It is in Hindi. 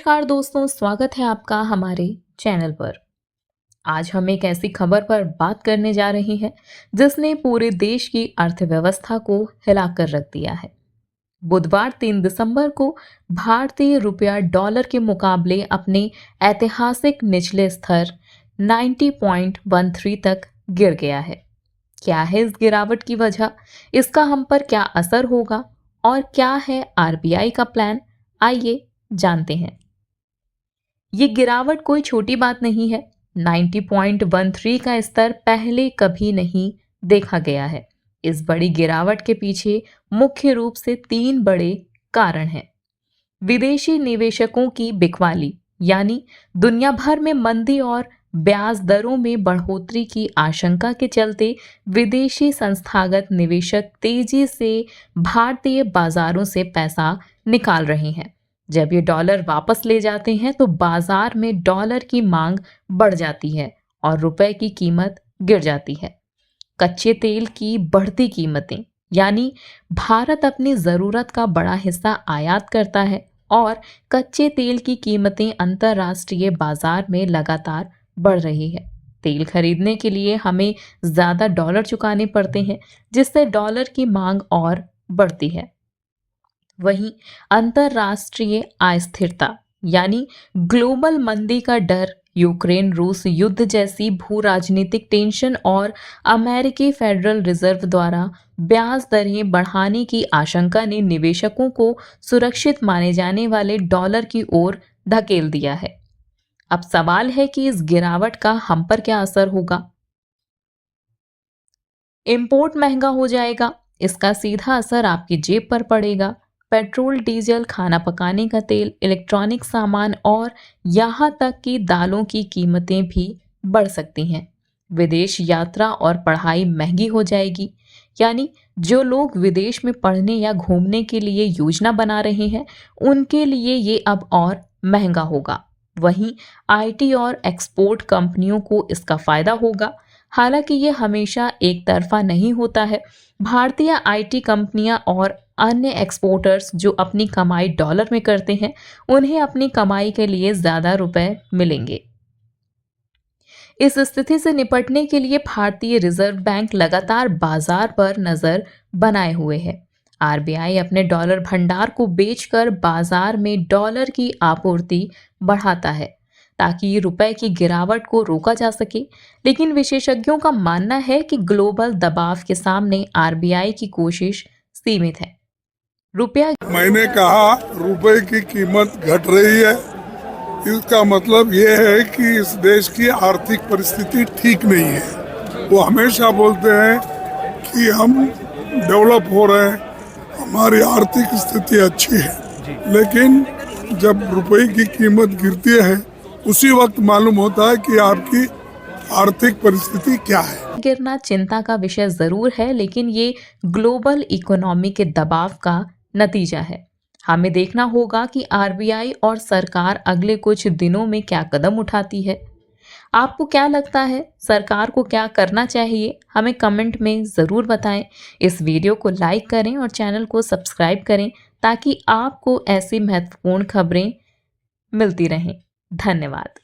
नमस्कार दोस्तों, स्वागत है आपका हमारे चैनल पर। आज हम एक ऐसी खबर पर बात करने जा रहे हैं जिसने पूरे देश की अर्थव्यवस्था को हिलाकर रख दिया है। बुधवार 3 दिसंबर को भारतीय रुपया डॉलर के मुकाबले अपने ऐतिहासिक निचले स्तर 90.13 तक गिर गया है। क्या है इस गिरावट की वजह, इसका हम पर क्या असर होगा और क्या है आरबीआई का प्लान, आइए जानते हैं। ये गिरावट कोई छोटी बात नहीं है। 90.13 का स्तर पहले कभी नहीं देखा गया है। इस बड़ी गिरावट के पीछे मुख्य रूप से 3 बड़े कारण हैं। विदेशी निवेशकों की बिकवाली, यानी दुनिया भर में मंदी और ब्याज दरों में बढ़ोतरी की आशंका के चलते विदेशी संस्थागत निवेशक तेजी से भारतीय बाजारों से पैसा निकाल रहे हैं। जब ये डॉलर वापस ले जाते हैं तो बाजार में डॉलर की मांग बढ़ जाती है और रुपए की कीमत गिर जाती है। कच्चे तेल की बढ़ती कीमतें, यानी भारत अपनी ज़रूरत का बड़ा हिस्सा आयात करता है और कच्चे तेल की कीमतें अंतर्राष्ट्रीय बाजार में लगातार बढ़ रही है। तेल खरीदने के लिए हमें ज़्यादा डॉलर चुकाने पड़ते हैं, जिससे डॉलर की मांग और बढ़ती है। वहीं अंतर्राष्ट्रीय अस्थिरता, यानी ग्लोबल मंदी का डर, यूक्रेन रूस युद्ध जैसी भू राजनीतिक टेंशन और अमेरिकी फेडरल रिजर्व द्वारा ब्याज दरें बढ़ाने की आशंका ने निवेशकों को सुरक्षित माने जाने वाले डॉलर की ओर धकेल दिया है। अब सवाल है कि इस गिरावट का हम पर क्या असर होगा। इंपोर्ट महंगा हो जाएगा, इसका सीधा असर आपकी जेब पर पड़ेगा। पेट्रोल, डीजल, खाना पकाने का तेल, इलेक्ट्रॉनिक सामान और यहाँ तक कि दालों की कीमतें भी बढ़ सकती हैं। विदेश यात्रा और पढ़ाई महंगी हो जाएगी, यानी जो लोग विदेश में पढ़ने या घूमने के लिए योजना बना रहे हैं उनके लिए ये अब और महंगा होगा। वहीं आईटी और एक्सपोर्ट कंपनियों को इसका फायदा होगा। हालांकि ये हमेशा एक तरफा नहीं होता है। भारतीय आईटी कंपनियां और अन्य एक्सपोर्टर्स जो अपनी कमाई डॉलर में करते हैं, उन्हें अपनी कमाई के लिए ज़्यादा रुपए मिलेंगे। इस स्थिति से निपटने के लिए भारतीय रिजर्व बैंक लगातार बाजार पर नज़र बनाए हुए है। आरबीआई अपने डॉलर भंडार को बेचकर बाजार में डॉलर की आपूर्ति बढ़ाता है ताकि रुपए की गिरावट को रोका जा सके। लेकिन विशेषज्ञों का मानना है कि ग्लोबल दबाव के सामने आरबीआई की कोशिश सीमित है। मैंने कहा रुपए की कीमत घट रही है, इसका मतलब ये है कि इस देश की आर्थिक परिस्थिति ठीक नहीं है। वो हमेशा बोलते हैं कि हम डेवलप हो रहे हैं, हमारी आर्थिक स्थिति अच्छी है, लेकिन जब रुपए की कीमत गिरती है उसी वक्त मालूम होता है कि आपकी आर्थिक परिस्थिति क्या है। गिरना चिंता का विषय जरूर है, लेकिन ये ग्लोबल इकोनॉमी के दबाव का नतीजा है। हमें देखना होगा कि आरबीआई और सरकार अगले कुछ दिनों में क्या कदम उठाती है। आपको क्या लगता है, सरकार को क्या करना चाहिए? हमें कमेंट में ज़रूर बताएं। इस वीडियो को लाइक करें और चैनल को सब्सक्राइब करें ताकि आपको ऐसी महत्वपूर्ण खबरें मिलती रहें। धन्यवाद।